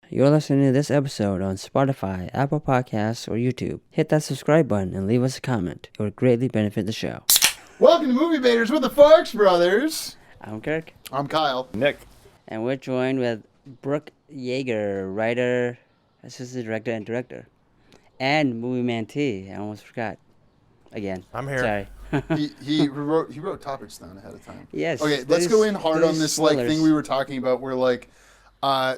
You're listening to this episode on Spotify, Apple Podcasts, or YouTube. Hit that subscribe button and leave us a comment. It would greatly benefit the show. Welcome to Movie Baiters with the Farx Brothers. I'm Kirk. I'm Kyle. Nick. And we're joined with Brook Yager, writer, assistant director, and director. And Movie Man T. I almost forgot. Again. I'm here. Sorry. he wrote topics down ahead of time. Yes. Okay, let's go in hard on this spoilers. thing we were talking about where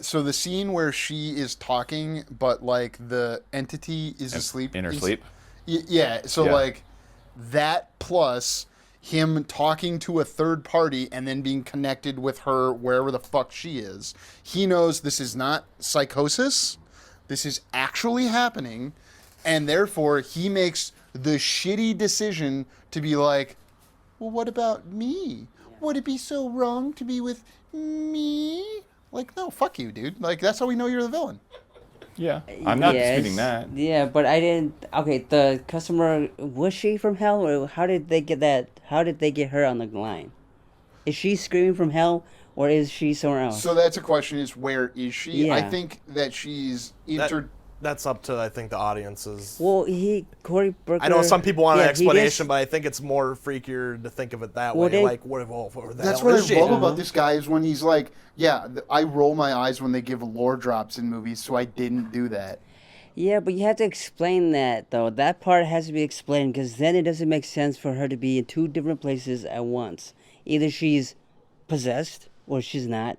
so the scene where she is talking but the entity is asleep. In her sleep? Yeah, so that plus him talking to a third party and then being connected with her wherever the fuck she is. He knows this is not psychosis. This is actually happening. And therefore, he makes the shitty decision to be like, well, what about me? Would it be so wrong to be with me? No, fuck you, dude. that's how we know you're the villain. Yeah. I'm not disputing that. Yeah, but I didn't... Okay, the customer... Was she from hell? Or how did they get that... How did they get her on the line? Is she screaming from hell? Or is she somewhere else? So that's a question, is where is she? Yeah. I think that she's... That's up to, I think, the audiences. Well, Corey Brooker... I know some people want an explanation, just, but I think it's more freakier to think of it that well, way. That's what I love about this guy is when he's like, yeah, I roll my eyes when they give lore drops in movies, so I didn't do that. Yeah, but you have to explain that, though. That part has to be explained, because then it doesn't make sense for her to be in two different places at once. Either she's possessed, or she's not.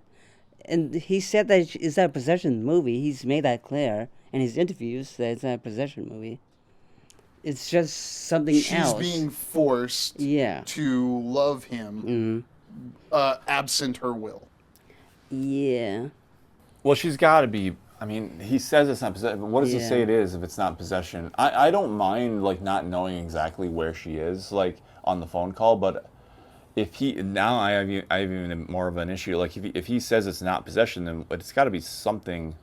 And he said that it's not a possession movie. He's made that clear in his interviews that it's not a possession movie. It's just something else. She's being forced to love him, absent her will. Yeah. Well, she's got to be... I mean, he says it's not possession, but what does it say it is if it's not possession? I don't mind, not knowing exactly where she is, on the phone call, but if he... Now I have even more of an issue. If he says it's not possession, then it's got to be something...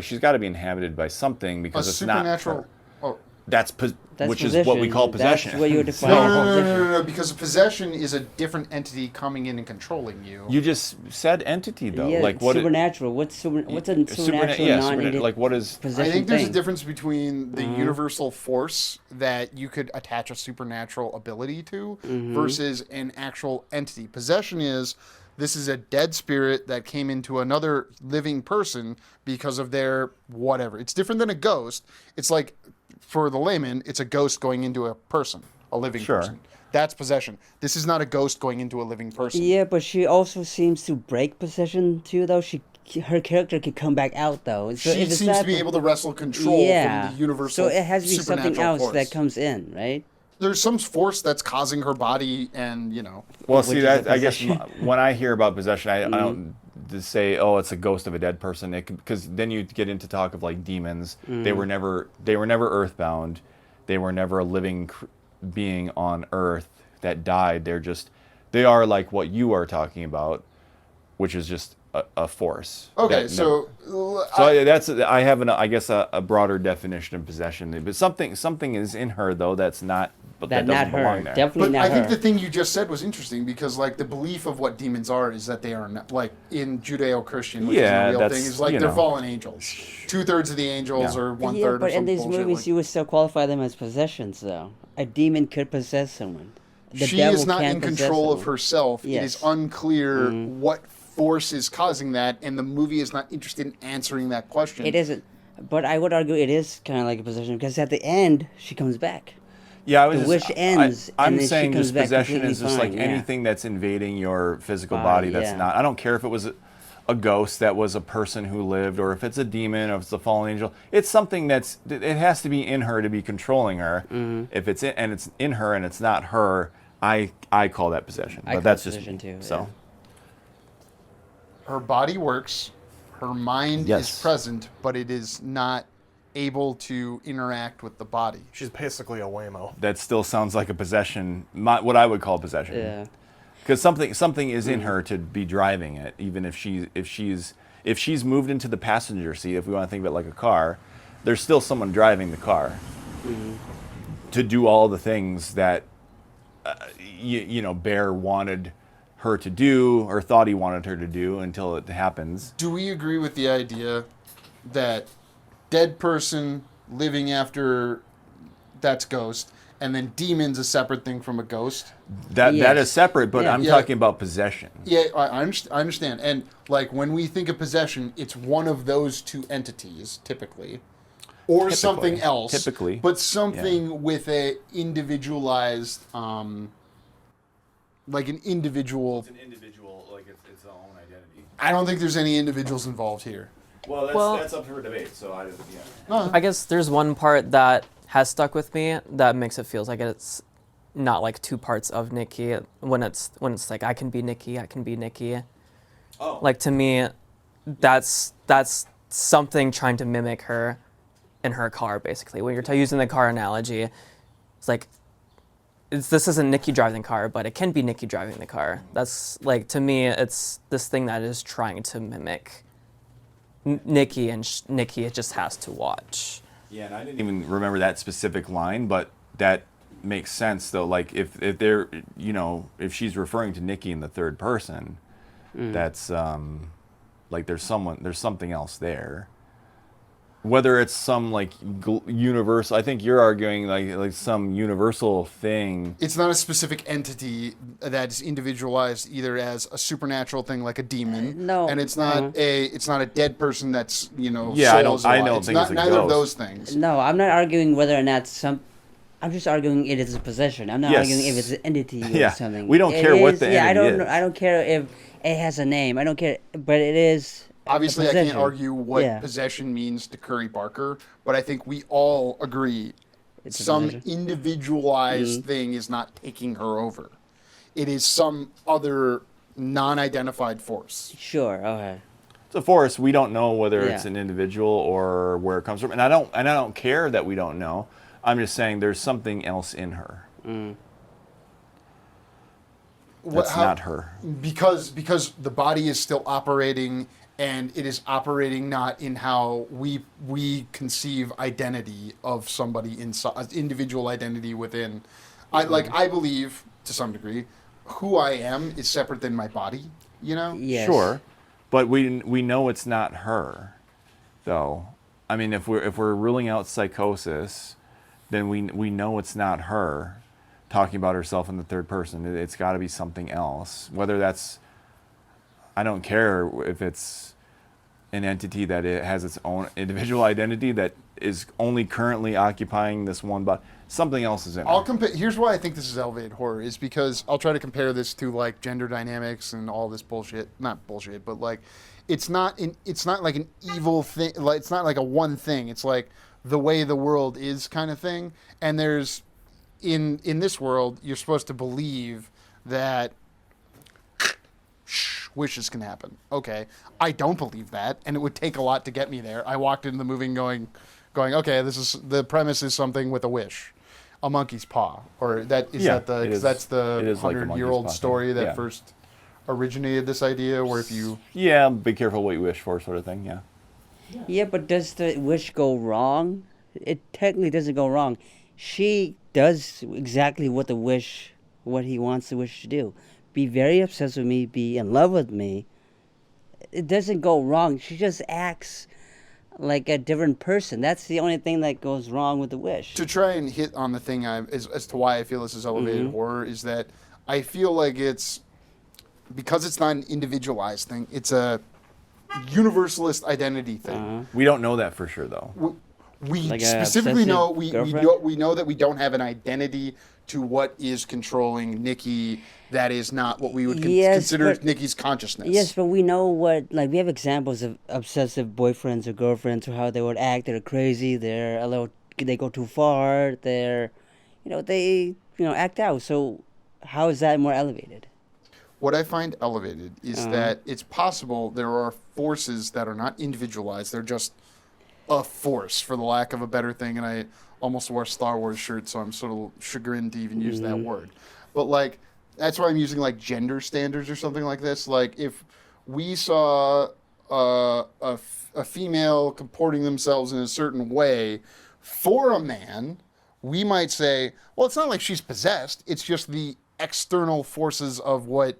she's got to be inhabited by something because it's not her. Oh. That's which possession. is what we call possession. That's what you would define No, because possession is a different entity coming in and controlling you. You just said entity, though. Yeah, What supernatural. What's a supernatural what is... possession I think there's a thing? difference between the universal force that you could attach a supernatural ability to versus an actual entity. Possession is... This is a dead spirit that came into another living person because of their whatever. It's different than a ghost. It's like, for the layman, it's a ghost going into a person, a living person. That's possession. This is not a ghost going into a living person. Yeah, but she also seems to break possession too, though. Her character could come back out, though. So she seems to be able to wrestle control from the universal. So it has to be something else force that comes in, right? There's some force that's causing her body, and Well, see, that I guess when I hear about possession, I don't just say, "Oh, it's a ghost of a dead person," because then you get into talk of demons. They were never earthbound. They were never a living being on Earth that died. They are like what you are talking about, which is just a force. Okay, I have a broader definition of possession, but something is in her though that's not. But that doesn't belong there. Definitely but not her. I think the thing you just said was interesting because, the belief of what demons are is that they are not, in Judeo-Christian, which is a real thing, is they're fallen angels. 2/3 of the angels or 1/3 Yeah, but or in these movies, you would still qualify them as possessions, though. A demon could possess someone. She is not in control of herself. Yes. It is unclear what force is causing that, and the movie is not interested in answering that question. It isn't. But I would argue it is kind of like a possession because at the end, she comes back. Yeah, the wish ends. I'm and saying just possession is just fine, anything that's invading your physical body that's not. I don't care if it was a ghost that was a person who lived, or if it's a demon, or if it's a fallen angel. It's something it has to be in her to be controlling her. If it's in her and it's not her, I call that possession. But that's just too, so. Her body works. Her mind is present, but it is not able to interact with the body. She's basically a Waymo. That still sounds like a possession, what I would call possession. Yeah. Because something is in her to be driving it, even if she's moved into the passenger seat. If we want to think of it like a car, there's still someone driving the car to do all the things that Bear wanted her to do or thought he wanted her to do until it happens. Do we agree with the idea that dead person living after that's ghost, and then demon's a separate thing from a ghost. That Yes. is separate, but Yeah. I'm Yeah. talking about possession. Yeah, I understand. And like when we think of possession, it's one of those two entities typically, or Typically. something else. Typically. But something with a individualized, like an individual. It's an individual, like it's own identity. I don't think there's any individuals involved here. Well, that's up for debate. So I guess there's one part that has stuck with me that makes it feels like it's not like two parts of Nikki when it's like I can be Nikki. Oh. Like to me, that's something trying to mimic her in her car basically. When you're using the car analogy, it's like this isn't Nikki driving the car, but it can be Nikki driving the car. That's like to me, it's this thing that is trying to mimic Nikki, and Nikki just has to watch. Yeah, and I didn't even remember that specific line, but that makes sense though. Like if they're, if she's referring to Nikki in the third person, that's like there's something else there. Whether it's some like universal, I think you're arguing like some universal thing. It's not a specific entity that is individualized either as a supernatural thing like a demon. No. And it's not a dead person that's Yeah, I don't think it's a neither of ghost. those things. No, I'm not arguing whether or not I'm just arguing it is a possession. I'm not Yes. arguing if it's an entity or Yeah. something. We don't It care what is- the yeah, entity is. I don't care if it has a name. I don't care, but it is. Obviously, a I can't possession. argue what Yeah. possession means to Curry Barker, but I think we all agree It's a some possession. individualized thing is not taking her over. It is some other non-identified force. Sure. Okay. So for us, we don't know whether it's Yeah. an individual or where it comes from, and I don't care that we don't know. I'm just saying there's something else in her. That's not her. Because the body is still operating, and it is operating not in how we conceive identity of somebody inside, individual identity within. I believe to some degree, who I am is separate than my body. Yes. Sure, but we know it's not her, though. I mean, if we're ruling out psychosis, then we know it's not her talking about herself in the third person. It's got to be something else. Whether that's, I don't care if it's an entity that it has its own individual identity that is only currently occupying this one, but something else is in I'll her. compare. Here's why I think this is elevated horror is because I'll try to compare this to like gender dynamics and all this bullshit. Not bullshit, but like it's not like an evil thing. Like it's not like a one thing. It's like the way the world is kind of thing. And there's in this world, you're supposed to believe that wishes can happen. Okay, I don't believe that, and it would take a lot to get me there. I walked into the movie going, okay, the premise is something with a wish, a monkey's paw, or that is Yeah, that the it because is- that's the it is like a monkey's 100-year-old paw story thing. that Yeah. first originated this idea, where if you Yeah, be careful what you wish for, sort of thing. Yeah. Yeah, but does the wish go wrong? It technically doesn't go wrong. She does exactly what he wants the wish to do. Be very obsessed with me, be in love with me. It doesn't go wrong. She just acts like a different person. That's the only thing that goes wrong with the wish. to try and hit on the thing as to why I feel this is elevated Mm-hmm. horror is that I feel like it's because it's not an individualized thing. It's a universalist identity thing. We don't know that for sure, though. We Like a specifically know obsessive we girlfriend? know that we don't have an identity to what is controlling Nikki. That is not what we would Yes, consider but- Nikki's consciousness. Yes, but we know we have examples of obsessive boyfriends or girlfriends or how they would act. They're crazy. They go too far. They act out. So how is that more elevated? What I find elevated is that it's possible there are forces that are not individualized. They're just a force, for the lack of a better thing. And I almost wore a Star Wars shirt, so I'm sort of chagrined to even use that word. But like, that's why I'm using like gender standards or something like this. Like if we saw a female comporting themselves in a certain way for a man, we might say, well, it's not like she's possessed. It's just the external forces of what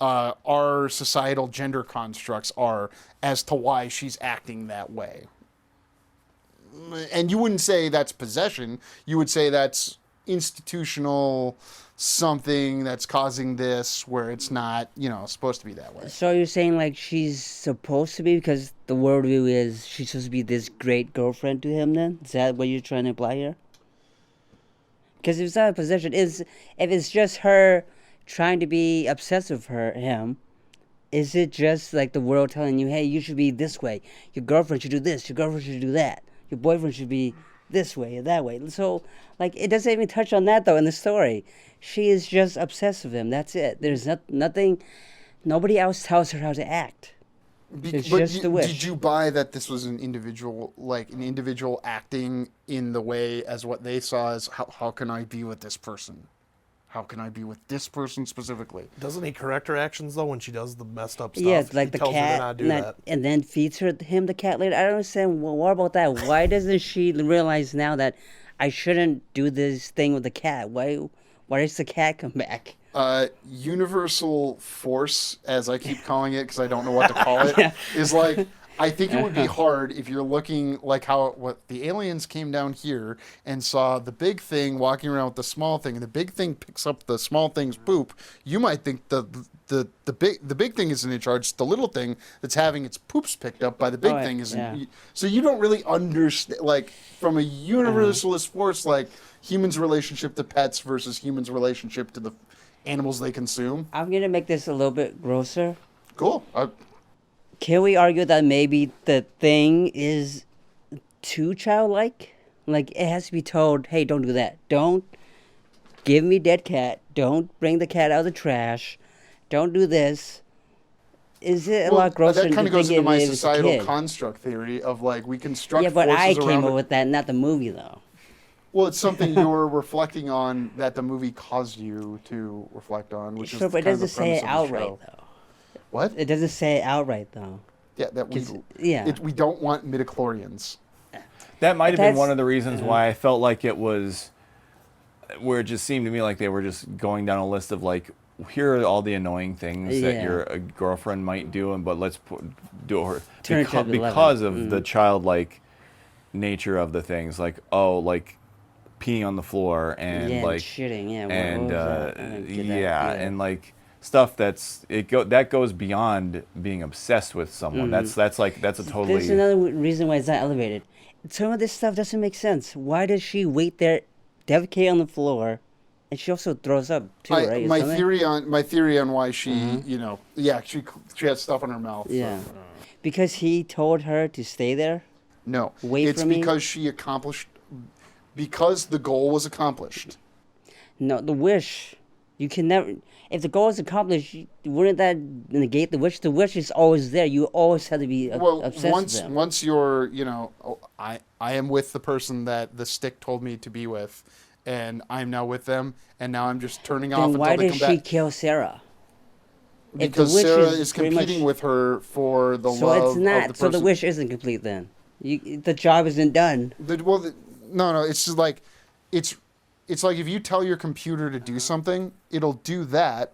our societal gender constructs are as to why she's acting that way. And you wouldn't say that's possession. You would say that's institutional something that's causing this where it's not, supposed to be that way. So you're saying like she's supposed to be, because the worldview is she's supposed to be this great girlfriend to him then? Is that what you're trying to imply here? Because if it's not a possession, if it's just her trying to be obsessed with him, is it just like the world telling you, hey, you should be this way. Your girlfriend should do this. Your girlfriend should do that. Your boyfriend should be this way or that way. So, like, it doesn't even touch on that, though, in the story. She is just obsessed with him. That's it. There's nothing, nobody else tells her how to act. It's just the wish. Did you buy that this was an individual acting in the way as what they saw as, how can I be with this person? How can I be with this person specifically? Doesn't he correct her actions though when she does the messed up stuff? Yeah, like he the tells her cat, to not do that. and then feeds him the cat later. I don't understand. Well, what about that? Why doesn't she realize now that I shouldn't do this thing with the cat? Why does the cat come back? Universal force, as I keep calling it, because I don't know what to call it, is like, I think it would be hard if you're looking like what the aliens came down here and saw the big thing walking around with the small thing, and the big thing picks up the small thing's poop. You might think the big thing isn't in charge. The little thing that's having its poops picked up by the big thing isn't. Yeah. So you don't really understand, like, from a universalist force, like humans' relationship to pets versus humans' relationship to the animals they consume. I'm gonna make this a little bit grosser. Cool. Can we argue that maybe the thing is too childlike? Like, it has to be told, hey, don't do that. Don't give me dead cat. Don't bring the cat out of the trash. Don't do this. Is it a lot grosser? That kind of goes into my societal construct theory of, like, we construct forces around. Yeah, but I came up with that, not the movie, though. Well, it's something you're reflecting on that the movie caused you to reflect on, which is but it doesn't say it outright, though. What? It doesn't say it outright, though. Yeah, we don't want midichlorians. That might have been one of the reasons why I felt like it was, where it just seemed to me like they were just going down a list of, like, here are all the annoying things that your girlfriend might do, but let's do her because of the childlike nature of the things, like, like peeing on the floor and like shitting, and like stuff that goes beyond being obsessed with someone. That's a totally. There's another reason why it's not elevated. Some of this stuff doesn't make sense. Why does she wait there, defecate on the floor, and she also throws up too, right? My theory on why she, she has stuff in her mouth. Yeah, so. Because he told her to stay there. No, it's because she accomplished. Because the goal was accomplished. No, the wish. You can never. If the goal is accomplished, wouldn't that negate the wish? The wish is always there. You always have to be obsessed with them. Once you're, I am with the person that the stick told me to be with, and I'm now with them, and now I'm just turning off until they come back. Then why did she kill Sarah? Because Sarah is competing with her for the love of the person. So the wish isn't complete then. The job isn't done. No, it's just like, it's like if you tell your computer to do something, it'll do that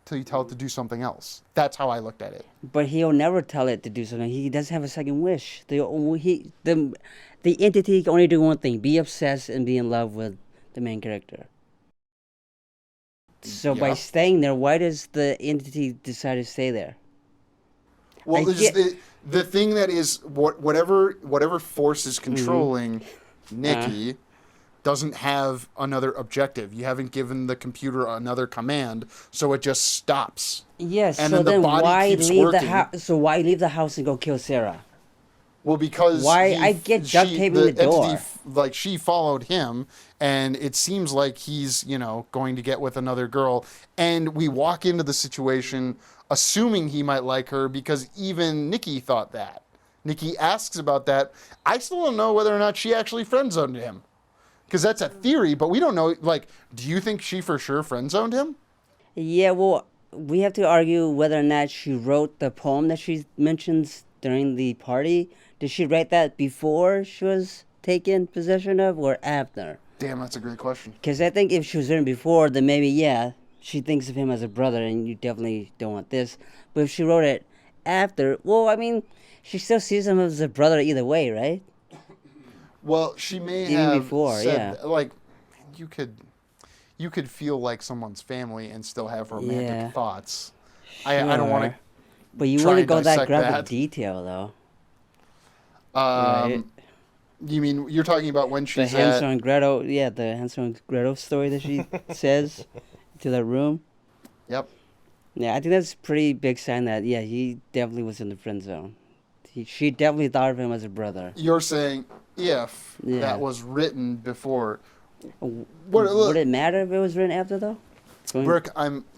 till you tell it to do something else. That's how I looked at it. But he'll never tell it to do something. He doesn't have a second wish. The entity can only do one thing: be obsessed and be in love with the main character. So by staying there, why does the entity decide to stay there? Well, the thing that is whatever force is controlling Nikki doesn't have another objective. You haven't given the computer another command, so it just stops. Yes. And so then why leave the house? So why leave the house and go kill Sarah? Well, because I get duct taping the door. Entity, like, she followed him, and it seems like he's going to get with another girl, and we walk into the situation assuming he might like her because even Nikki thought that. Nikki asks about that. I still don't know whether or not she actually friend-zoned him. Because that's a theory, but we don't know. Like, do you think she for sure friend-zoned him? Yeah, well, we have to argue whether or not she wrote the poem that she mentions during the party. Did she write that before she was taken possession of or after? Damn, that's a great question. Because I think if she was written before, then maybe, she thinks of him as a brother, and you definitely don't want this. But if she wrote it after, well, I mean, she still sees him as a brother either way, right? Well, she may Even have before, said, yeah. like, you could feel like someone's family and still have romantic Yeah. thoughts. I don't want to. But you try wouldn't and go that dissect graphic that. detail, though. Um, You mean you're talking about when The she's Hansel at? and Gretel, the Hansel and Gretel story that she says to that room. Yep. Yeah, I think that's a pretty big sign that, he definitely was in the friend zone. She definitely thought of him as a brother. You're saying if Yeah. that was written before. Would it matter if it was written after, though? Brook,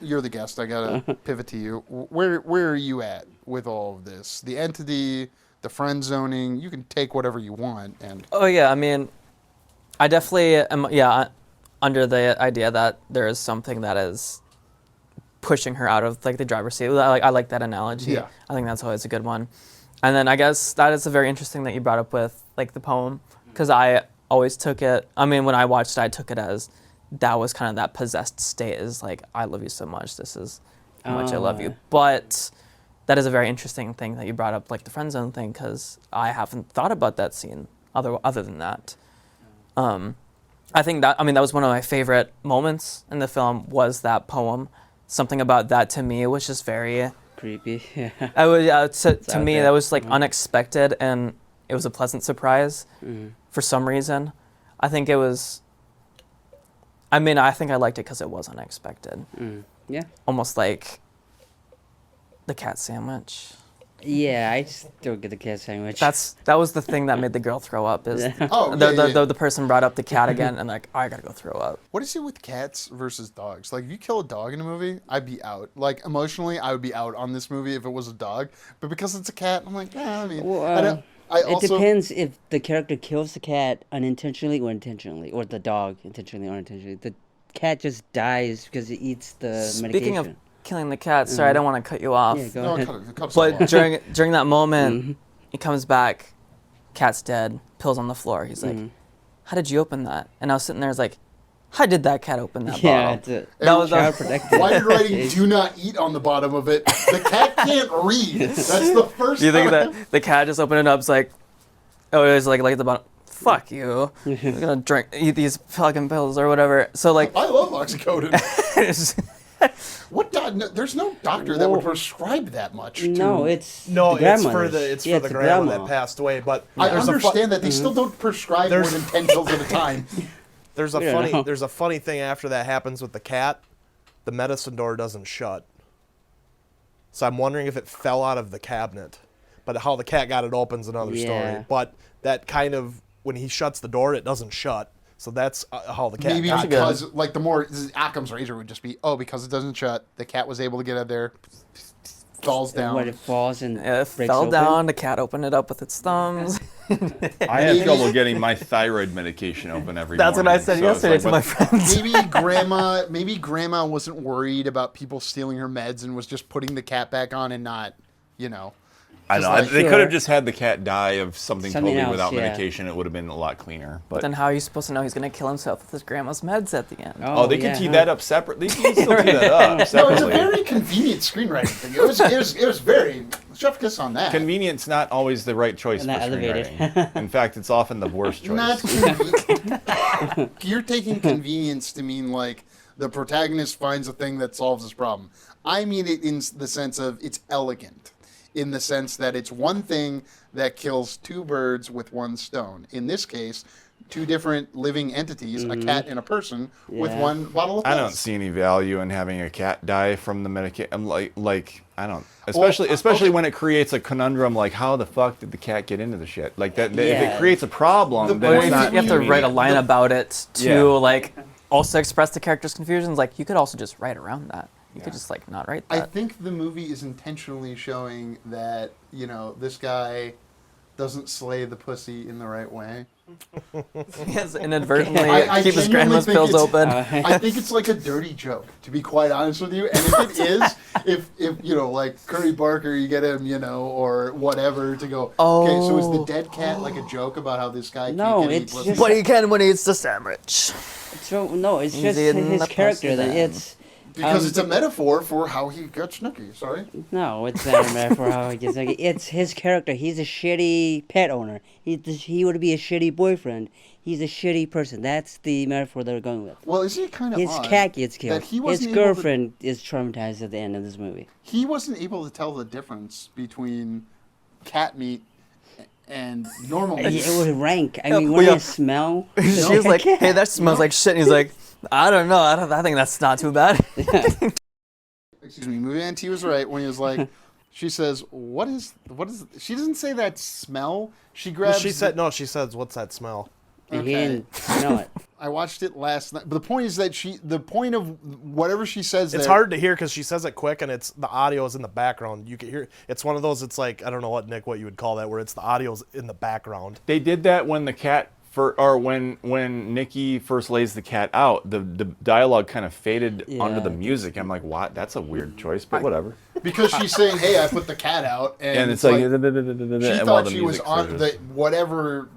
you're the guest. I gotta pivot to you. Where are you at with all of this? The entity, the friend zoning. You can take whatever you want. And Oh yeah, I mean, I definitely am. Yeah, under the idea that there is something that is pushing her out of like the driver's seat. I like that analogy. Yeah. I think that's always a good one. And then I guess that is a very interesting that you brought up with like the poem, because I always took it. I mean, when I watched it, I took it as that was kind of that possessed state. Is like, I love you so much. This is how much I love you. But that is a very interesting thing that you brought up, like the friend zone thing, because I haven't thought about that scene other than that. I think that was one of my favorite moments in the film, was that poem. Something about that to me was just very creepy. Yeah. I would, to out me, there. that was like unexpected, and it was a pleasant surprise for some reason. I think it was. I mean, I think I liked it because it was unexpected. Yeah. Almost like the cat sandwich. Yeah, I still get the cat sandwich. That was the thing that made the girl throw up. Is Oh, yeah. the person brought up the cat again, and like, I gotta go throw up. what is it with cats versus dogs? Like, if you kill a dog in a movie, I'd be out. Like, emotionally, I would be out on this movie if it was a dog. But because it's a cat, I'm like, I mean, Well, I it also depends if the character kills the cat unintentionally or intentionally, or the dog intentionally or unintentionally. The cat just dies because it eats the Speaking medication. of killing the cat, sorry, I don't want to cut you off. Yeah, go No, ahead. cut us But off. during that moment, he comes back, cat's dead, pills on the floor. He's like, "How did you open that?" And I was sitting there, I was like, "How did that cat open that Yeah, bottle?" it's a That was child protected. Why did writing "do not eat" on the bottom of it? The cat can't read. That's the first. Do you think time. that the cat just opened it up? It's like, oh, it was like at the bottom. Fuck you! I'm gonna eat these fucking pills or whatever. So like, I love oxycodone. it's- There's no doctor that would prescribe that much. To, No, it's No, the it's for grandmothers. the Yeah, grandma grandma. that passed away. But I there's a understand that they still don't prescribe more There's- than 10 pills at a time. there's We don't know. a funny thing after that happens with the cat. The medicine door doesn't shut. So I'm wondering if it fell out of the cabinet. But how the cat got it open's another Yeah. story. But that kind of, when he shuts the door, it doesn't shut. So that's how the cat Maybe got it. because, like, the more Occam's razor would just be, because it doesn't shut, the cat was able to get out there, falls down. When it falls and it breaks fell open. down. The cat opened it up with its thumbs. I have trouble getting my thyroid medication open every That's what morning. I said so it's yesterday like, to my what- friends. Maybe grandma wasn't worried about people stealing her meds and was just putting the cat back on and not, I just know. like- They Sure. could have just had the cat die of something Something totally else, without yeah. medication. It would have been a lot cleaner. But Then how are you supposed to know he's gonna kill himself with his grandma's meds at the end? oh, they yeah, can tee huh? that up separately. They can still tee that up No, it's a separately. very convenient screenwriting thing. It was very, chef kiss on that. Convenience not always the right choice And for not elevated. screenwriting. In fact, it's often the worst choice. Not convenient. You're taking convenience to mean like the protagonist finds a thing that solves his problem. I mean it in the sense of it's elegant, in the sense that it's one thing that kills two birds with one stone. In this case, two different living entities, a cat and a person, with Yeah. one bottle of I pills. don't see any value in having a cat die from the medication. I'm like I don't, especially when it creates a conundrum. Like, how the fuck did the cat get into the shit? Like that. If Yeah. it creates a problem, The then point it's is not. You have to write a line about it to Yeah. like also express the character's confusions. Like you could also just write around that. You could just like not write I that. think the movie is intentionally showing that, this guy doesn't slay the pussy in the right way. He has inadvertently I keep his genuinely grandma's think pills it's- open. I think it's like a dirty joke, to be quite honest with you. And if it is, if like Curry Barker, you get him, or whatever to go. Okay, so is the dead cat like a joke about how this guy No, can't eat it's pussy? just- But he can when he eats the sandwich. So no, it's He's just eating his the character. pussy That then. Because it's a metaphor for how he gets Nikki. Sorry. No, it's not a metaphor how he gets Nikki. It's his character. He's a shitty pet owner. He would be a shitty boyfriend. He's a shitty person. That's the metaphor they're going with. Well, is it kind of His odd cat gets killed. that he His wasn't able to- girlfriend is traumatized at the end of this movie. He wasn't able to tell the difference between cat meat and normal meat. It would rank. I mean, well, when yeah. you smell. She was like, "Hey, that smells like shit." And he's like, "I don't know. I think that's not too bad." Excuse me, Movie Auntie was right when he was like, she says, what is, she doesn't say that smell. She grabs. She says, "What's that smell?" And he didn't smell it. I watched it last night. But the point is that the point of whatever she says It's there, hard to hear because she says it quick and it's the audio is in the background. You can hear it's one of those. It's like I don't know what you would call that, where it's the audio's in the background. They did that when the cat when Nikki first lays the cat out. The dialogue kind of faded under the music. I'm like, what? That's a weird choice, but whatever. because she's saying, "Hey, I put the cat out," And it's like, she thought she was on the whatever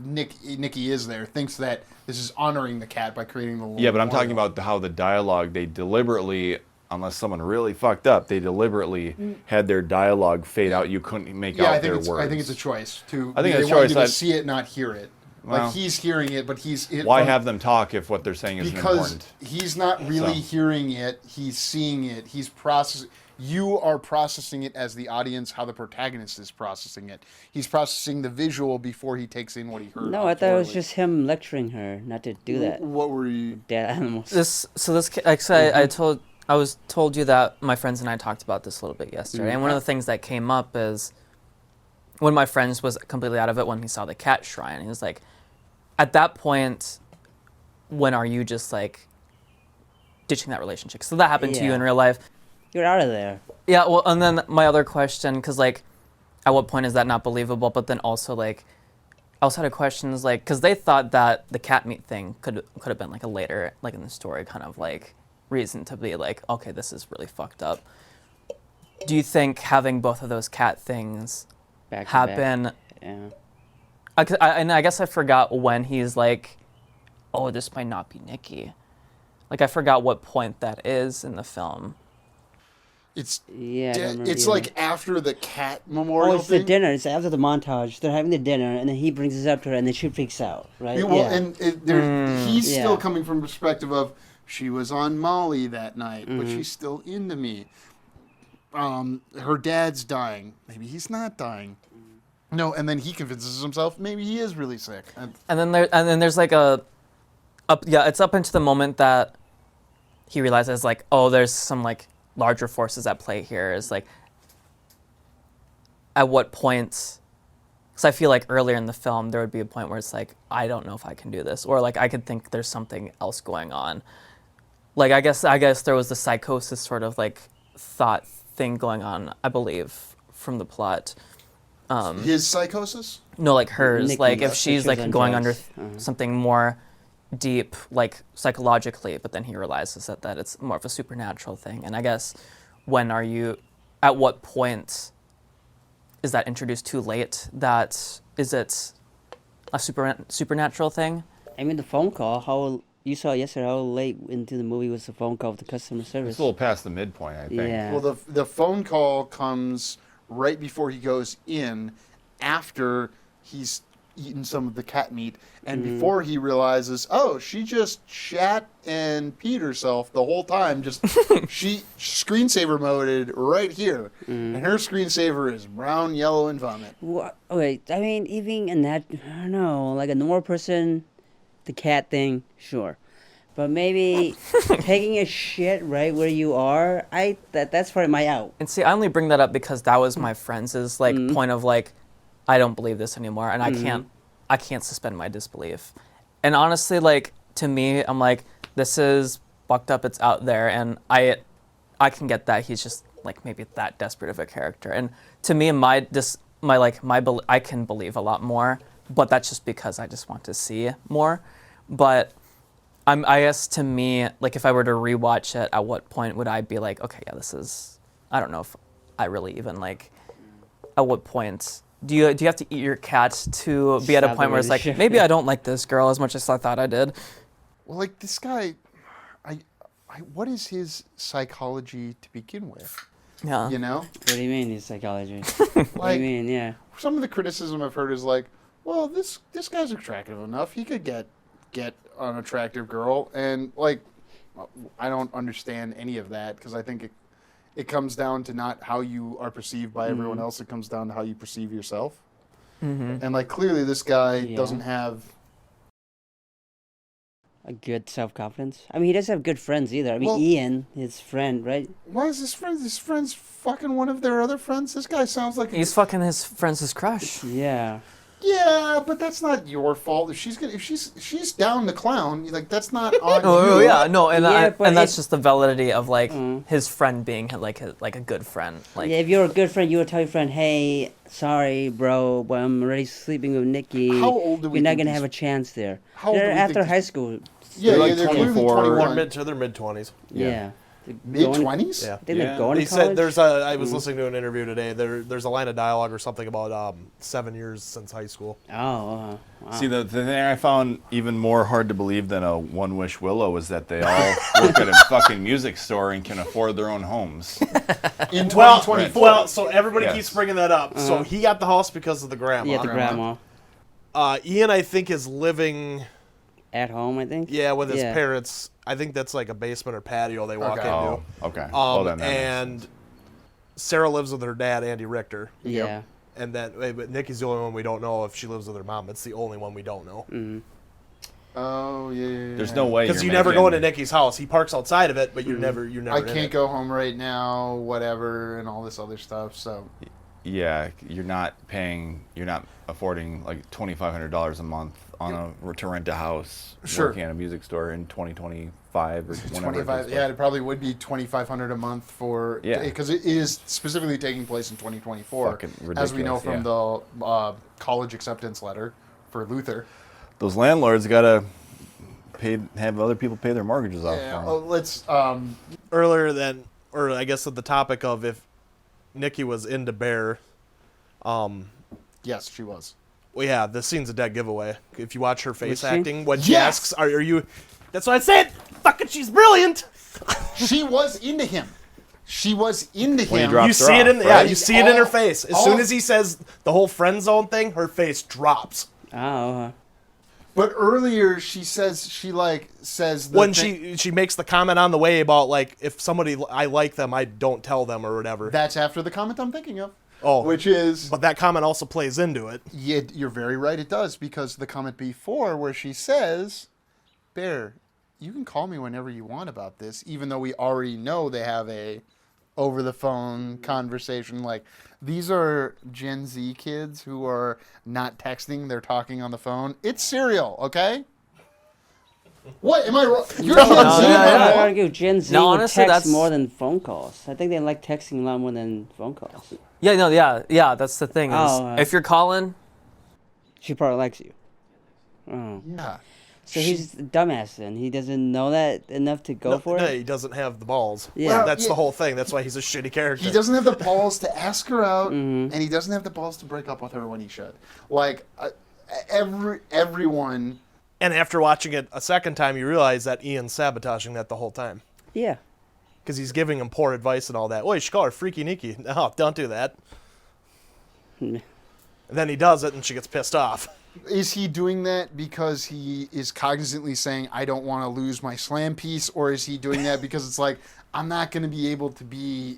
Nikki is there thinks that this is honoring the cat by creating the. Yeah, but I'm talking about how the dialogue, they deliberately, unless someone really fucked up, they deliberately had their dialogue fade out. You couldn't make out their words. I think it's a choice to. I think it's a they want choice. you to see it, not hear it. Well, like he's hearing it, but why have them talk if what they're saying isn't because important? he's not really hearing it. He's seeing it. He's processing. You are processing it as the audience, how the protagonist is processing it. He's processing the visual before he takes in what he heard. No, I thought it was just him lecturing her not to do that. What were you? Dead animals. I was told you that my friends and I talked about this a little bit yesterday, and one of the things that came up is when my friends was completely out of it when he saw the cat shrine. He was like, at that point, when are you just like ditching that relationship? So that happened to you in real life. You're out of there. Yeah, well, and then my other question, because like, at what point is that not believable? But then also like, I also had a question is like, because they thought that the cat meat thing could have been like a later, like in the story, kind of like reason to be like, okay, this is really fucked up. Do you think having both of those cat things happen? Yeah. And I guess I forgot when he's like, oh, this might not be Nikki. Like I forgot what point that is in the film. It's It's like after the cat memorial. Oh, it's the dinner. It's after the montage. They're having the dinner, and then he brings this up to her, and then she freaks out, right? Yeah, well, and he's still coming from the perspective of she was on Molly that night, but she's still into me. Her dad's dying. Maybe he's not dying. No, and then he convinces himself maybe he is really sick. And then there's like it's up into the moment that he realizes like, oh, there's some like larger forces at play here. Is like, at what point? Because I feel like earlier in the film there would be a point where it's like, I don't know if I can do this, or like I could think there's something else going on. Like I guess there was the psychosis sort of like thought thing going on, I believe, from the plot. His psychosis? No, like hers. Nikki, like if she's like going under drugs. something more deep, like psychologically, but then he realizes that it's more of a supernatural thing. And I guess at what point is that introduced too late? Is it a supernatural thing? I mean, the phone call, you saw yesterday how late into the movie was the phone call with the customer service. It's a little past the midpoint, I think. Yeah. Well, the phone call comes right before he goes in, after he's eaten some of the cat meat, and before he realizes, oh, she just shat and peed herself the whole time. Just she screensaver moded right here, and her screensaver is brown, yellow, and vomit. Okay, I mean, even in that, I don't know, like a normal person, the cat thing, sure. But maybe taking a shit right where you are, that's probably my out. And see, I only bring that up because that was my friend's like point of like, I don't believe this anymore, and I can't suspend my disbelief. And honestly, like to me, I'm like, this is fucked up. It's out there, and I can get that he's just like maybe that desperate of a character. And to me, I can believe a lot more, but that's just because I just want to see more. But I guess to me, like if I were to rewatch it, at what point would I be like, okay, yeah, this is, I don't know if I really even like, at what point do you have to eat your cat to be at a point where it's like, maybe I don't like this girl as much as I thought I did? Well, like this guy, what is his psychology to begin with? Yeah. You know? What do you mean, his psychology? What do Like, you mean, yeah? some of the criticism I've heard is like, well, this guy's attractive enough. He could get an attractive girl, and like, I don't understand any of that because I think it comes down to not how you are perceived by everyone else. It comes down to how you perceive yourself. Mm-hmm. And like, clearly, this guy doesn't have A good self-confidence. I mean, he doesn't have good friends either. I mean, Well- Ian, his friend, right? Why is his friend? His friend's fucking one of their other friends. This guy sounds like He's fucking his friend's crush. Yeah. yeah, but that's not your fault. If she's down to clown, like that's not on Oh you. yeah, no, and Yeah, but and that's it- just the validity of like his friend being like a good friend. Like Yeah, if you're a good friend, you would tell your friend, "Hey, sorry, bro, but I'm already sleeping with Nikki. How old do we You're not think gonna these- have a chance there." How old do They're we after think high these- school. Yeah, They're like they're clearly 24. 21. They're mid-20s. yeah. Mid-20s? Yeah. I think Yeah. they're going They to college. said there's a. I was listening to an interview today. There's a line of dialogue or something about 7 years since high school. Oh, wow. See, the thing I found even more hard to believe than a One Wish Willow is that they all work at a fucking music store and can afford their own homes. In 2024. Well, so everybody Yes. keeps bringing that up. So he got the house because of the grandma. Yeah, the grandma Ian, I think, is living. at home, I think. Yeah, with his Yeah. parents. I think that's like a basement or patio they walk Okay. into. Oh, okay. Well, then that makes And sense. Sarah lives with her dad, Andy Richter. Yeah. And then, but Nikki's the only one we don't know if she lives with her mom. It's the only one we don't know. Oh yeah. There's no way Because you're you never go making- into Nikki's house. He parks outside of it, but you're never. I in can't it. go home right now. Whatever, and all this other stuff. So Yeah, you're not affording like $2,500 a month to rent a house Sure. working at a music store in 2025 or whenever. it 25. takes Yeah, place. it probably would be 2,500 a month for. Yeah. Because it is specifically taking place in 2024, Fucking as we know ridiculous, from the college acceptance letter for Luther. Those landlords gotta have other people pay their mortgages off Yeah, for 'em. oh, let's. Earlier than, or I guess, of the topic of if Nikki was into Bear. Yes, she was. Well, yeah, the scene's a dead giveaway. If you watch her face she? acting, when she Yes! asks, "Are you?" That's what I said. Fucking, she's brilliant. She was into him. She was into When he him. dropped You her see it off, in yeah, right? you see it in her All- face. As all- soon as he says the whole friend zone thing, her face drops. Oh, But earlier she says the When thing- she makes the comment on the way about like if somebody I like them, I don't tell them or whatever. That's after the comment I'm thinking of. Oh. Which is But that comment also plays into it. yeah, you're very right. It does because the comment before where she says, "Bear, you can call me whenever you want about this," even though we already know they have a over the phone conversation. Like these are Gen Z kids who are not texting; they're talking on the phone. It's serial, okay? What am I wrong? You're Gen Z. I am I would wrong? argue Gen Z No, would honestly, text that's- more than phone calls. I think they like texting a lot more than phone calls. Yeah, no, yeah. That's the thing. Is Oh, if you're calling, She probably likes you. Oh. Yeah. So he's a dumbass then. He doesn't know that enough to go for No, it? he doesn't have the balls. Yeah. Well, That's yeah. the whole thing. That's why he's a shitty character. He doesn't have the balls to ask her out, and he doesn't have the balls to break up with her when he should. Like everyone. And after watching it a second time, you realize that Ian's sabotaging that the whole time. Yeah. Because he's giving him poor advice and all that. Oh, you should call her Freaky Nikki. No, don't do that. And then he does it, and she gets pissed off. Is he doing that because he is cognizantly saying, I don't want to lose my slam piece? Or is he doing that because it's like, I'm not going to be able to be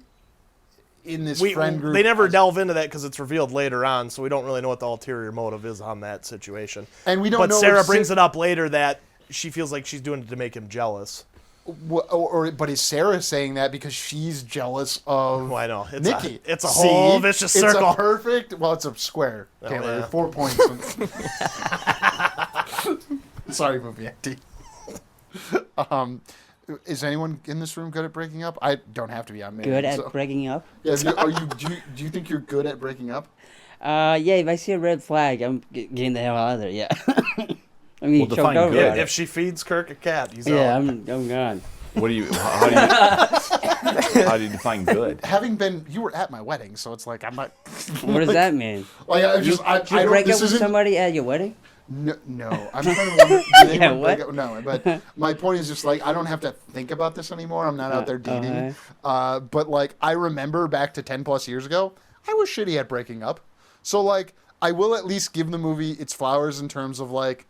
in this friend group? They never delve into that because it's revealed later on, so we don't really know what the ulterior motive is on that situation. And we don't But know Sarah if brings it up later that she feels like she's doing it to make him jealous. But is Sarah saying that because she's jealous of Well, I know. It's Nikki? it's a whole vicious circle. It's a perfect. Well, it's a square. Taylor, yeah. 4 points. Sorry, movie acting. Is anyone in this room good at breaking up? I don't have to be. I'm married. Good at so. breaking up? Yeah, do you think you're good at breaking up? Yeah, if I see a red flag, I'm getting the hell out of there, yeah. I mean, Well, choked define over. good. If she feeds Kirk a cat, he's Yeah, out. I'm gone. How do you define good? Having been, you were at my wedding, so it's like I'm not. What does that mean? Like I just, I Did you don't. break This up with isn't. somebody at your wedding? No, I'm trying to wonder. Did anyone what? break up? No, but my point is just like I don't have to think about this anymore. I'm not out there dating. But like I remember back to 10 plus years ago, I was shitty at breaking up. So like I will at least give the movie its flowers in terms of like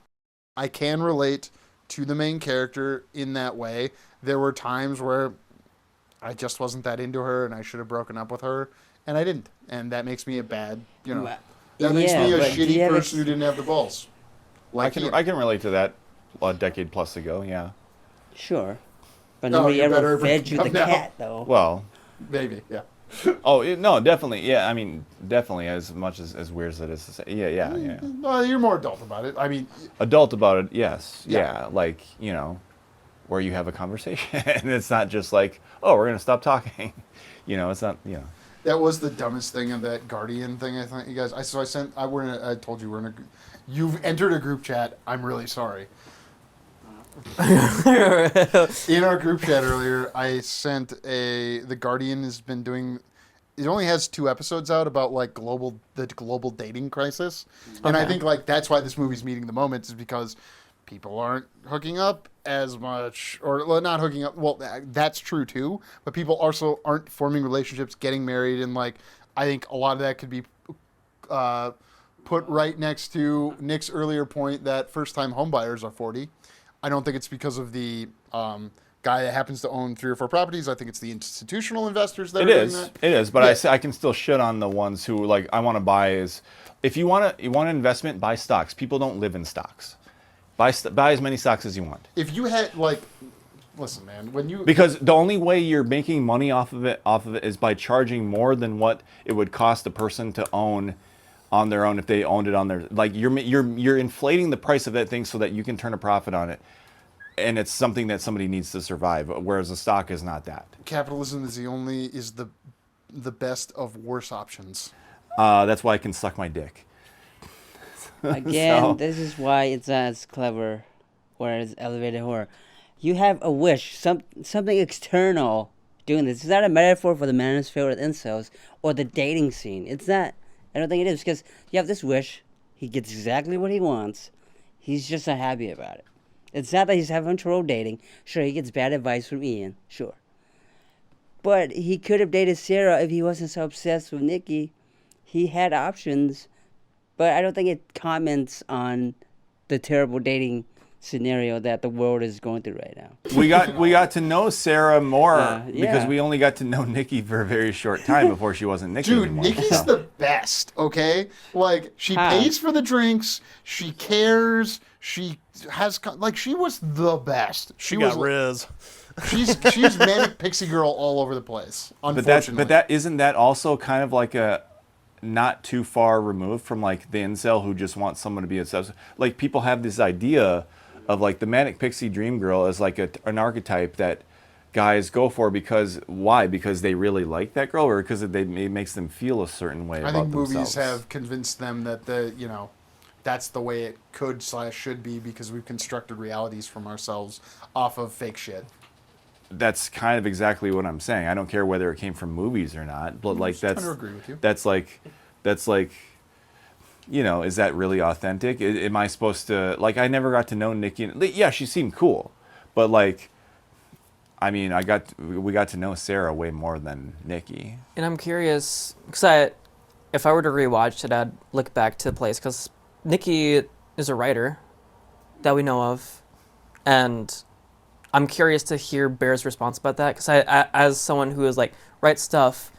I can relate to the main character in that way. There were times where I just wasn't that into her and I should have broken up with her and I didn't. And that makes me a bad, that makes me a shitty person who didn't have the balls. Like I can relate to that a decade plus ago, yeah. Sure. But nobody ever fed you the now. cat, though. Well. Maybe, yeah. No, definitely. Yeah, I mean, definitely as much as weird as it is to say. Yeah. Well, you're more adult about it. I mean. Adult about it, yes. Yeah. Yeah, like, where you have a conversation. And it's not just like, oh, we're going to stop talking. It's not, That was the dumbest thing of that Guardian thing, I think, you guys. I told you you've entered a group chat. I'm really sorry. In our group chat earlier, I sent the Guardian has been doing. It only has 2 episodes out about like the global dating crisis, and I think like that's why this movie's meeting the moment is because people aren't hooking up as much, or not hooking up. Well, that's true too, but people also aren't forming relationships, getting married, and like I think a lot of that could be put right next to Nick's earlier point that first-time homebuyers are 40. I don't think it's because of the guy that happens to own 3 or 4 properties. I think it's the institutional investors that are doing that. It is, but I can still shit on the ones who like I want to buy if you want an investment, buy stocks. People don't live in stocks. Buy as many stocks as you want. If you had listen, man, because the only way you're making money off of it is by charging more than what it would cost a person to own on their own if they owned it on their you're inflating the price of that thing so that you can turn a profit on it, and it's something that somebody needs to survive. Whereas a stock is not that. Capitalism is the best of worse options. That's why I can suck my dick. Again, this is why it's not as clever or as elevated horror. You have a wish, something external doing this. It's not a metaphor for the manosphere or the incels or the dating scene. It's not. I don't think it is, because you have this wish. He gets exactly what he wants. He's just not happy about it. It's not that he's having trouble dating. Sure, he gets bad advice from Ian. Sure. But he could have dated Sarah if he wasn't so obsessed with Nikki. He had options. But I don't think it comments on the terrible dating scenario that the world is going through right now. We got to know Sarah more because we only got to know Nikki for a very short time before she wasn't Nikki anymore. Dude, Nikki's the best, okay? Like, she pays for the drinks, she cares, she has, like, she was the best. She got Riz. She's manic pixie girl all over the place, unfortunately. But that isn't that also kind of like a not too far removed from like the incel who just wants someone to be obsessed. Like, people have this idea of like the manic pixie dream girl as like an archetype that guys go for because they really like that girl, or because it makes them feel a certain way about themselves. I think movies have convinced them that that's the way it could/should be because we've constructed realities from ourselves off of fake shit. That's kind of exactly what I'm saying. I don't care whether it came from movies or not, but like I'm trying to agree with you. That's like is that really authentic? Am I supposed to, like, I never got to know Nikki. Yeah, she seemed cool, but like, I mean, we got to know Sarah way more than Nikki. And I'm curious, because if I were to rewatch it, I'd look back to the place, because Nikki is a writer that we know of, and I'm curious to hear Bear's response about that, because I, as someone who is like, write stuff,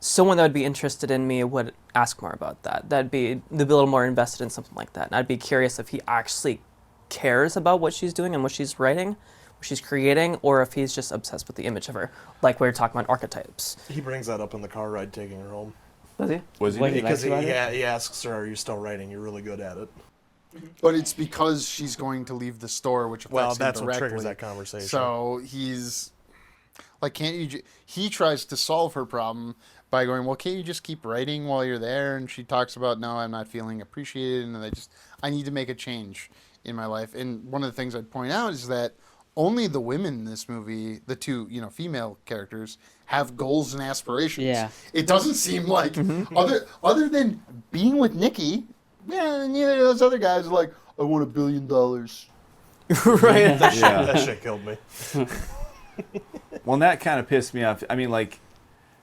someone that would be interested in me would ask more about that. They'd be a little more invested in something like that. And I'd be curious if he actually cares about what she's doing and what she's writing, what she's creating, or if he's just obsessed with the image of her, like we were talking about archetypes. He brings that up in the car ride taking her home. Does he? Was he? Because he asks her, "Are you still writing? You're really good at it." But it's because she's going to leave the store, which affects him that's directly. what triggers that conversation. So he's like, can't you? He tries to solve her problem by going, well, can't you just keep writing while you're there? And she talks about, no, I'm not feeling appreciated, and I need to make a change in my life. And one of the things I'd point out is that only the women in this movie, the 2, female characters, have goals and aspirations. Yeah. It doesn't seem like other than being with Nikki, Yeah, and neither of those other guys are like, I want $1 billion. Right. That shit killed me. Well, and that kind of pissed me off. I mean, like,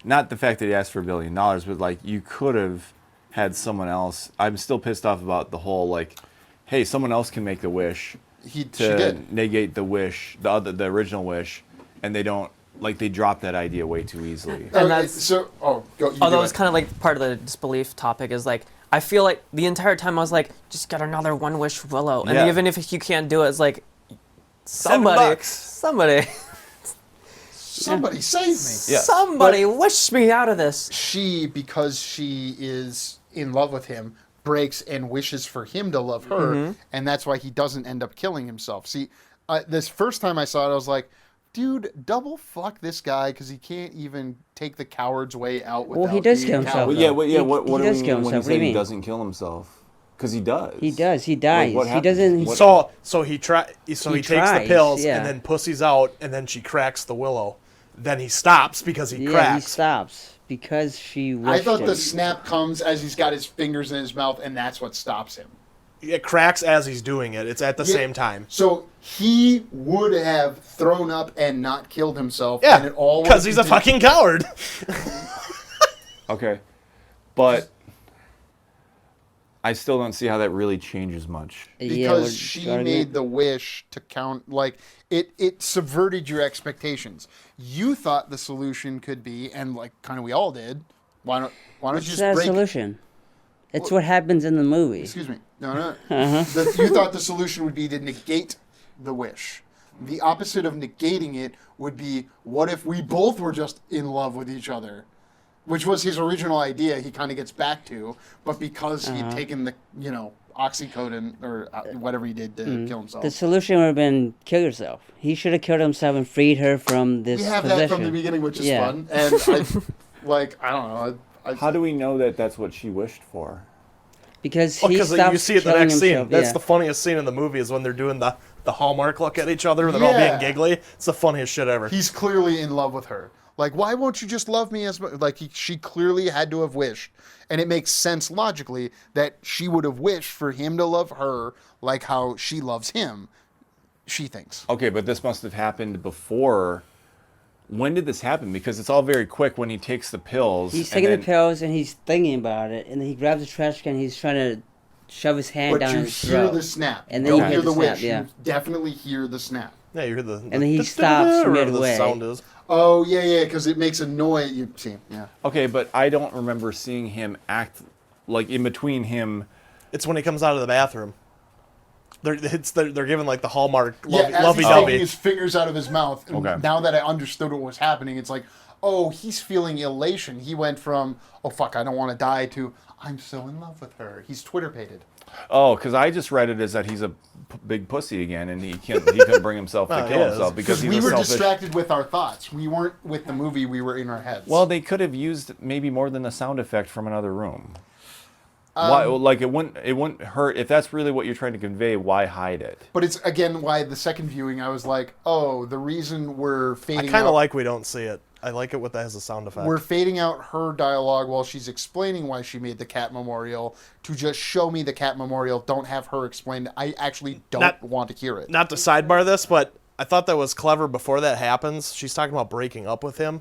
not the fact that he asked for $1 billion, but like, you could have had someone else. I'm still pissed off about the whole like, hey, someone else can make the wish She to did. negate the wish, the original wish, and they don't. Like, they dropped that idea way too easily. And that's- So, go. You Although do it's it. kind of like part of the disbelief topic is like, I feel like the entire time I was like, just get another one wish willow. And Yeah. even if you can't do it, it's like, $7. somebody, Somebody save me. Yeah. somebody wish me out of this. She, because she is in love with him, breaks and wishes for him to love her, and that's why he doesn't end up killing himself. See, this first time I saw it, I was like, dude, double fuck this guy because he can't even take the coward's way out without he does being kill a himself, coward. Well, though. yeah, what He do does we kill mean when himself. he What do said you he mean? doesn't kill himself? Because he does. He does. He dies. what He doesn't. happens? So he takes the tries, pills yeah. and then pussies out, and then she cracks the willow. Then he stops because he Yeah, he cracks. stops because she. I Wished thought him. the snap comes as he's got his fingers in his mouth, and that's what stops him. It cracks as he's doing it. It's at the Yeah. same time. So he would have thrown up and not killed himself. Yeah, and it all because he's a fucking coward. Okay, but I still don't see how that really changes much. Yeah, because we're she starting made it. the wish to count, like it subverted your expectations. You thought the solution could be, and like kind of we all did. Why don't you It's just not a break? solution. It's what happens in the movie. Excuse me. No. You thought the solution would be to negate the wish. The opposite of negating it would be, what if we both were just in love with each other? Which was his original idea. He kind of gets back to, but because he'd taken the oxycodone or whatever he did to kill himself. The solution would have been kill yourself. He should have killed himself and freed her from this We have possession. that from the beginning, which is Yeah. fun. And I don't know. How do we know that that's what she wished for? Because Well, he because stops you see it in the killing next scene. himself, That's yeah. the funniest scene in the movie is when they're doing the Hallmark look at each other and they're all Yeah. being giggly. It's the funniest shit ever. He's clearly in love with her. Like, why won't you just love me as much? Like, she clearly had to have wished. And it makes sense logically that she would have wished for him to love her like how she loves him, she thinks. Okay, but this must have happened before. When did this happen? Because it's all very quick when he takes the pills. He's and taking the then- pills and he's thinking about it, and then he grabs the trash can. He's trying to shove his hand But down you his hear throat. the snap. And You then don't you hear hear the the snap, wish. yeah. You definitely hear the snap. Yeah, you hear the And then he stops or whatever midway. the sound is. Oh, yeah, because it makes a noise. You see, yeah. Okay, but I don't remember seeing him act like in between him. It's when he comes out of the bathroom. They're giving like the Hallmark Yeah, as lovey he's taking dovey. his fingers out of his mouth. And Okay. now that I understood what was happening, it's like, oh, he's feeling elation. He went from, oh, fuck, I don't want to die, to, I'm so in love with her. He's Twitter-pated. Oh, because I just read it as that he's a big pussy again, and he couldn't bring himself to Oh, kill he is. himself because he's We a were selfish. distracted with our thoughts. We weren't with the movie. We were in our heads. Well, they could have used maybe more than a sound effect from another room. Why? Like it wouldn't hurt if that's really what you're trying to convey. Why hide it? but it's, again, why the second viewing, I was like, oh, the reason we're I fading kind out... of like we don't see it. I like it with that as a sound effect. We're fading out her dialogue while she's explaining why she made the cat memorial to just show me the cat memorial. Don't have her explain. I actually don't want to hear it. Not to sidebar this, but I thought that was clever before that happens. She's talking about breaking up with him.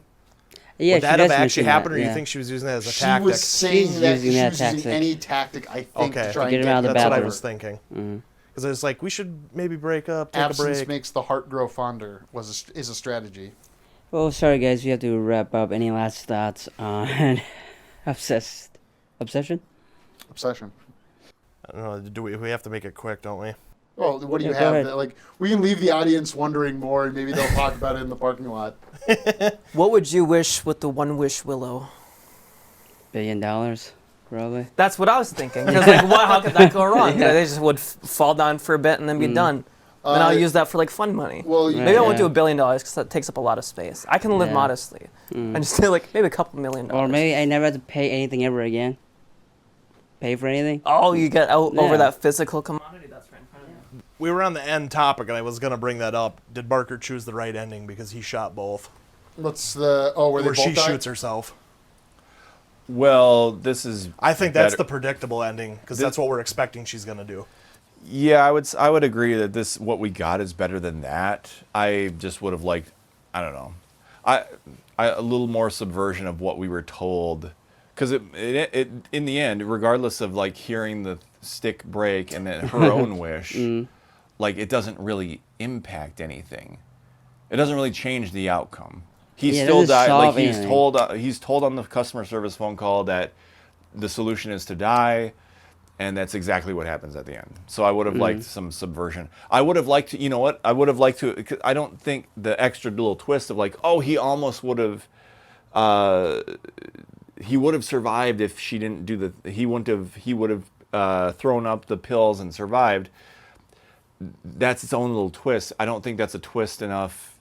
Yeah, Would she that does have actually mention happened, that, or do yeah. you think she was using that as a She tactic? was saying She's that using she that was using tactic. any tactic, I think, Okay. to try To and get him out of the That's what I bathroom. was thinking. Mm-hmm. Because it's like, we should maybe break up, take Absence a break. makes the heart grow fonder is a strategy. Well, sorry guys, we have to wrap up. Any last thoughts on obsession? Obsession. I don't know, we have to make it quick, don't we? Well, what do you Yeah, go have? ahead. That, like, we can leave the audience wondering more, and maybe they'll talk about it in the parking lot. What would you wish with the one wish willow? $1 billion, probably. That's what I was thinking. Because like, how could that go wrong? They just would fall down for a bit and then be done. Then I'll use that for like fun money. Well, Maybe I won't Yeah. do $1 billion because that takes up a lot of space. I can live Yeah. modestly and just do like maybe a couple $1 million. Or maybe I never have to pay anything ever again. Pay for anything? Oh, you get out Yeah. over that physical commodity that's right in front of you. We were on the end topic, and I was going to bring that up. Did Barker choose the right ending because he shot both? where they Where she both died? shoots herself. Well, this is. I think that's better. the predictable ending because that's what we're expecting she's going to do. Yeah, I would agree that this what we got is better than that. I just would have liked, I don't know, I a little more subversion of what we were told, because it in the end, regardless of like hearing the stick break and then her own wish, like it doesn't really impact anything. It doesn't really change the outcome. He still died. Like he's told on the customer service phone call that the solution is to die. And that's exactly what happens at the end. So I would have liked some subversion. I would have liked to, you know what? I would have liked to, 'cause I don't think the extra little twist of like, oh, he almost would have, he would have survived if she didn't do he would have thrown up the pills and survived. That's its own little twist. I don't think that's a twist enough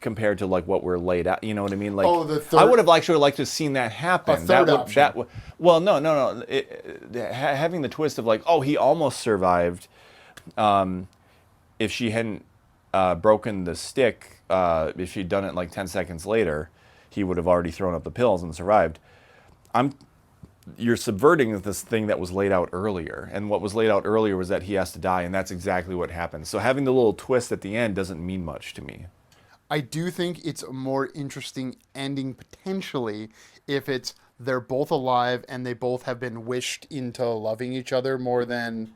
compared to like what we're laid out, you know what I mean? Like, I would have actually liked to have seen that happen. Well, no. Having the twist of like, oh, he almost survived. If she hadn't broken the stick, if she'd done it like 10 seconds later, he would have already thrown up the pills and survived. You're subverting this thing that was laid out earlier, and what was laid out earlier was that he has to die, and that's exactly what happened. So having the little twist at the end doesn't mean much to me. I do think it's a more interesting ending potentially if it's they're both alive and they both have been wished into loving each other more than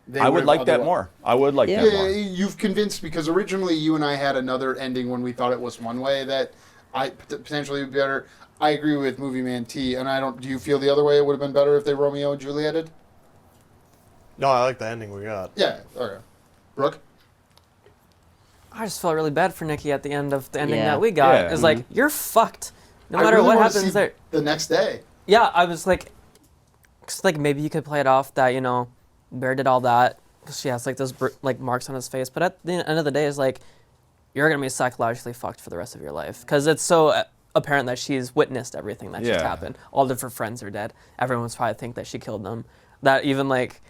they I would like that more. I would like that more. You've convinced, because originally you and I had another ending when we thought it was one way that I potentially would be better. I agree with Movie Man T, and I don't. Do you feel the other way it would have been better if they Romeo and Julieted? No, I like the ending we got. Yeah. Okay. Brooke? I just felt really bad for Nikki at the end of the ending that we got. Yeah. It's like, you're fucked. No matter what happens there. The next day. Yeah, I was like, cause like maybe you could play it off that, you know, Bear did all that because she has like those like marks on his face. But at the end of the day, it's like, you're going to be psychologically fucked for the rest of your life. Because it's so apparent that she's witnessed everything that just happened. All of her friends are dead. Everyone's probably think that she killed them. That even like,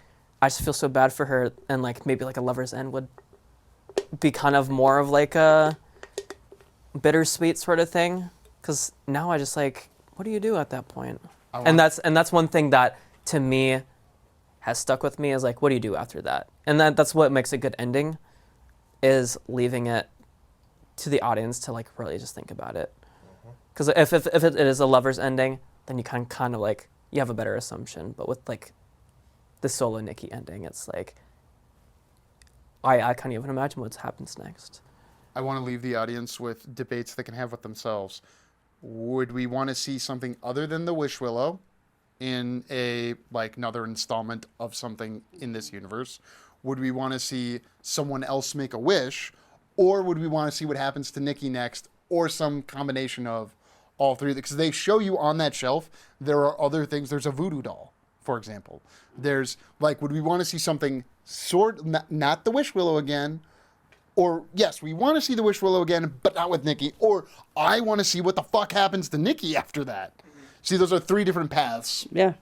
I just feel so bad for her, and like maybe like a lover's end would be kind of more of like a bittersweet sort of thing. Because now I just like, what do you do at that point? And that's one thing that to me has stuck with me is like, what do you do after that? And that's what makes a good ending, is leaving it to the audience to like really just think about it. Because if it is a lover's ending, then you can kind of like, you have a better assumption. But with like the solo Nikki ending, it's like, I can't even imagine what happens next. I want to leave the audience with debates they can have with themselves. Would we want to see something other than the Wish Willow in another installment of something in this universe? Would we want to see someone else make a wish, or would we want to see what happens to Nikki next, or some combination of all three? Because they show you on that shelf there are other things. There's a voodoo doll, for example. There's like, would we want to see something not the Wish Willow again? Or, yes, we want to see the Wish Willow again, but not with Nikki. Or, I want to see what the fuck happens to Nikki after that. See, those are three different paths. Yeah.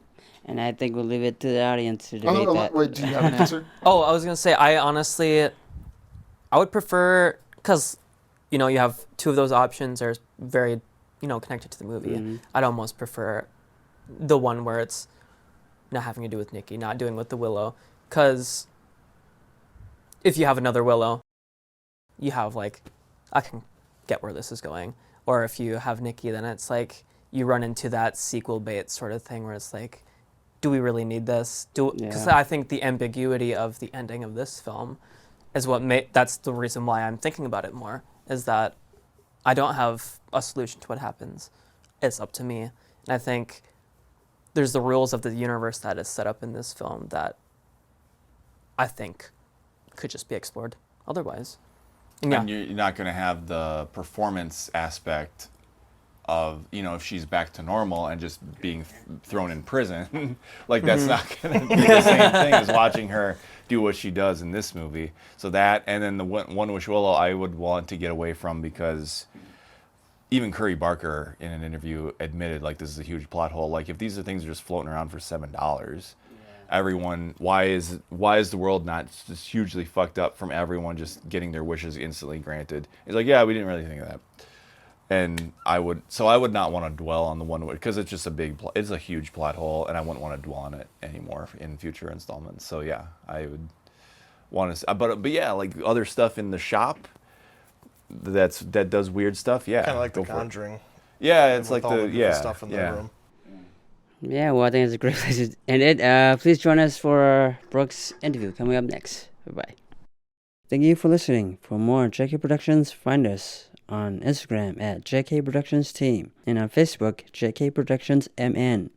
And I think we'll leave it to the audience to debate that. Wait, do you have an answer? Oh, I was going to say, I would prefer, because, you know, you have two of those options are very, you know, connected to the movie. Mm-hmm. I'd almost prefer the one where it's not having to do with Nikki, not doing with the Willow. Because if you have another Willow, you have like, I can get where this is going. Or if you have Nikki, then it's like you run into that sequel bait sort of thing where it's like, do we really need this? Because I think the ambiguity of the ending of this film is that's the reason why I'm thinking about it more, is that I don't have a solution to what happens. It's up to me. And I think there's the rules of the universe that is set up in this film that I think could just be explored otherwise. And you're not going to have the performance aspect of, you know, if she's back to normal and just being thrown in prison. Like, that's not going to be the same thing as watching her do what she does in this movie. So that, and then the One Wish Willow, I would want to get away from, because even Curry Barker in an interview admitted, like, this is a huge plot hole. Like, if these are things that are just floating around for $7, everyone, why is the world not just hugely fucked up from everyone just getting their wishes instantly granted? It's like, yeah, we didn't really think of that. And I would not want to dwell on the one because it's just it's a huge plot hole, and I wouldn't want to dwell on it anymore in future installments. So yeah, I would want to, but yeah, like other stuff in the shop that does weird stuff. Yeah, Kind of like The go for it. Conjuring. Yeah, it's with like all the different yeah stuff in the yeah. room. Yeah, well, I think it's a great place to end it. Please join us for Brooke's interview coming up next. Bye-bye. Thank you for listening. For more JK Productions, find us on Instagram at JK Productions Team and on Facebook, JK Productions MN.